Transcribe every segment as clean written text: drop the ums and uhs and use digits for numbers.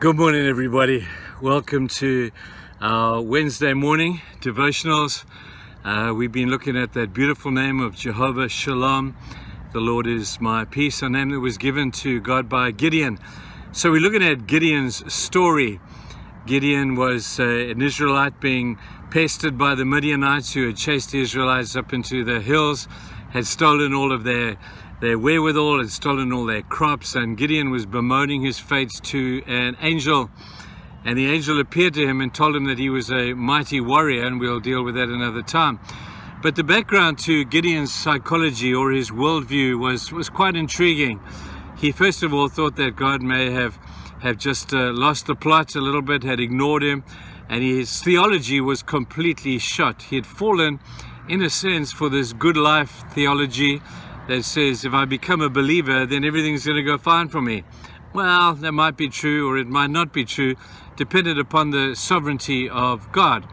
Good morning, everybody. Welcome to our Wednesday morning devotionals. We've been looking at that beautiful name of Jehovah, Shalom. The Lord is my peace, a name that was given to God by Gideon. So we're looking at Gideon's story. Gideon was an Israelite being pestered by the Midianites who had chased the Israelites up into the hills, had stolen all of their wherewithal, had stolen all their crops, and Gideon was bemoaning his fate to an angel. And the angel appeared to him and told him that he was a mighty warrior, and we'll deal with that another time. But the background to Gideon's psychology or his worldview was quite intriguing. He first of all thought that God may have just lost the plot a little bit, had ignored him, and his theology was completely shot. He had fallen, in a sense, for this good life theology that says if I become a believer, then everything's going to go fine for me. Well, that might be true or it might not be true, dependent upon the sovereignty of God.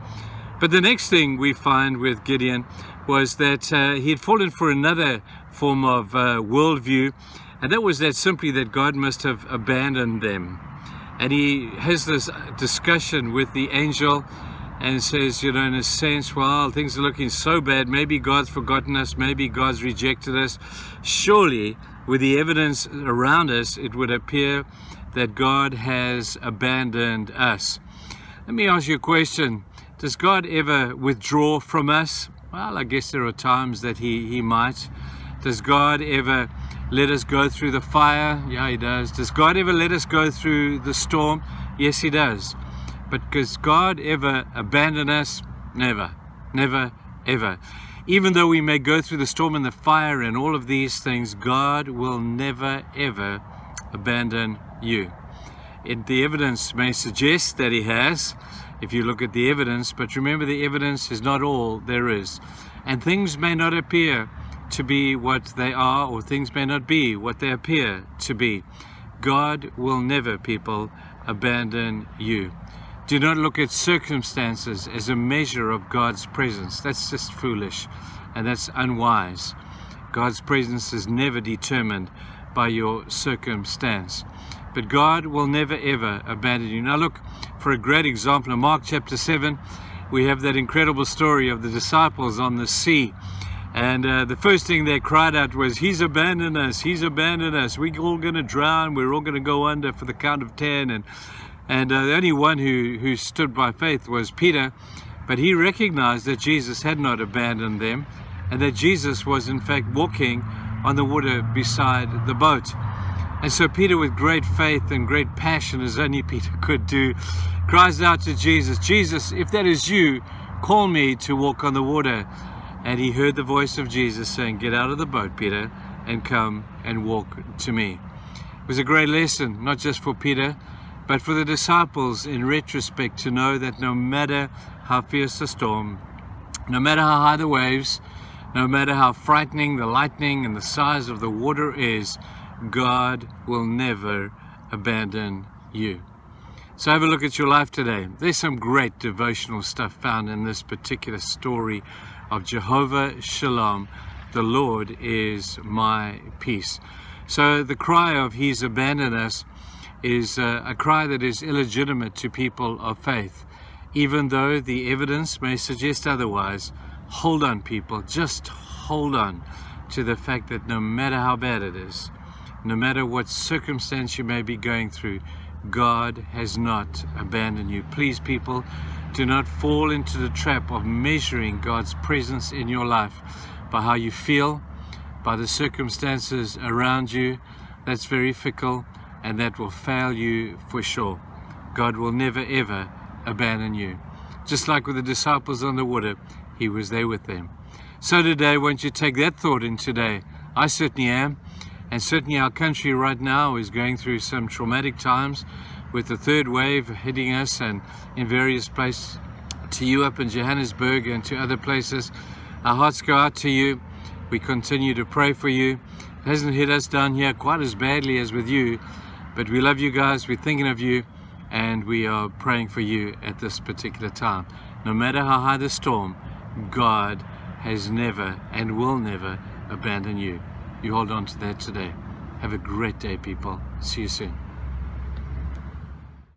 But the next thing we find with Gideon was that he had fallen for another form of worldview, and that was that simply that God must have abandoned them. And he has this discussion with the angel and says, in a sense, well, things are looking so bad. Maybe God's forgotten us. Maybe God's rejected us. Surely, with the evidence around us, it would appear that God has abandoned us. Let me ask you a question. Does God ever withdraw from us? Well, I guess there are times that he might. Does God ever let us go through the fire? Yeah, he does. Does God ever let us go through the storm? Yes, he does. But does God ever abandon us? Never, never, ever. Even though we may go through the storm and the fire and all of these things, God will never, ever abandon you. The evidence may suggest that he has, if you look at the evidence, but remember, the evidence is not all there is. And things may not appear to be what they are, or things may not be what they appear to be. God will never, people, abandon you. Do not look at circumstances as a measure of God's presence. That's just foolish, and that's unwise. God's presence is never determined by your circumstance. But God will never, ever abandon you. Now look, for a great example, in Mark chapter 7, we have that incredible story of the disciples on the sea. And the first thing they cried out was, He's abandoned us, He's abandoned us. We're all going to drown, we're all going to go under for the count of 10. And the only one who stood by faith was Peter, but he recognized that Jesus had not abandoned them and that Jesus was in fact walking on the water beside the boat. And so Peter, with great faith and great passion, as only Peter could do, cries out to Jesus, Jesus, if that is you, call me to walk on the water. And he heard the voice of Jesus saying, get out of the boat, Peter, and come and walk to me. It was a great lesson, not just for Peter, but for the disciples in retrospect, to know that no matter how fierce the storm, no matter how high the waves, no matter how frightening the lightning and the size of the water is, God will never abandon you. So have a look at your life today. There's some great devotional stuff found in this particular story of Jehovah Shalom. The Lord is my peace. So the cry of He's abandoned us is a cry that is illegitimate to people of faith. Even though the evidence may suggest otherwise, hold on, people. Just hold on to the fact that no matter how bad it is, no matter what circumstance you may be going through, God has not abandoned you. Please, people, do not fall into the trap of measuring God's presence in your life by how you feel, by the circumstances around you. That's very fickle, and that will fail you for sure. God will never, ever abandon you. Just like with the disciples on the water, He was there with them. So today, won't you take that thought in today? I certainly am. And certainly our country right now is going through some traumatic times with the third wave hitting us, and in various places, to you up in Johannesburg and to other places. Our hearts go out to you. We continue to pray for you. It hasn't hit us down here quite as badly as with you, but we love you guys, we're thinking of you, and we are praying for you at this particular time. No matter how high the storm, God has never and will never abandon you. You hold on to that today. Have a great day, people. See you soon.